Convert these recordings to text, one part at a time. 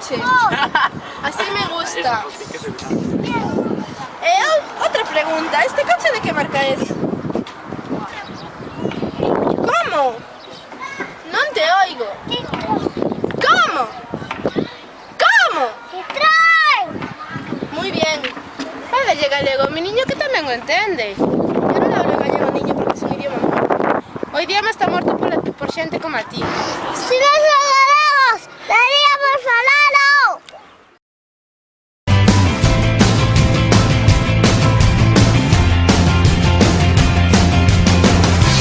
coche. Así me gusta. Otra pregunta, ¿este coche de qué marca es? ¿Cómo? No te oigo. ¿Cómo? ¿Cómo? Muy bien. Fala gallego, mi niño que tamén o entende. Eu non hablo gallego, niño, porque é un idioma morto. O idioma está morto por xente como a ti. Si non son galegos, deberíamos falalo!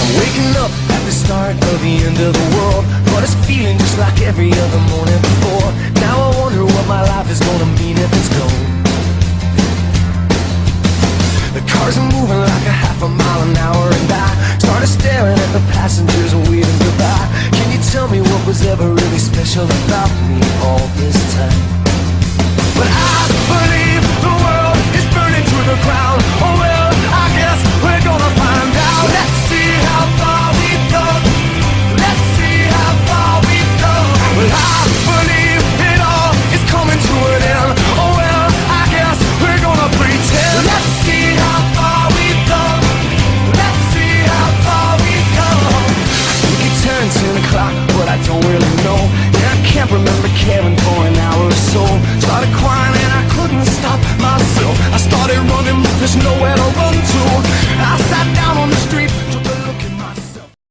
I'm waking up at the start of the end of the world, but it's feeling just like every other morning before. Now I wonder what my life is gonna mean if it's gone. The cars are moving like a half a mile an hour, and I started staring at the passengers and waving goodbye. Can you tell me what was ever really special about me all this time? But I believe the world is burning to the ground. Oh well, I guess we're gonna find out. Let's see how far we've gone. Let's see how far we've gone. Well, I believe it all is coming to an end. Oh well, I guess we're gonna pretend. Let's see how far we've gone. Let's see how far we've gone. I think it turned 10 o'clock, but I don't really know. Yeah, I can't remember caring for an hour or so. Started crying and I couldn't stop myself. I started running, but there's nowhere to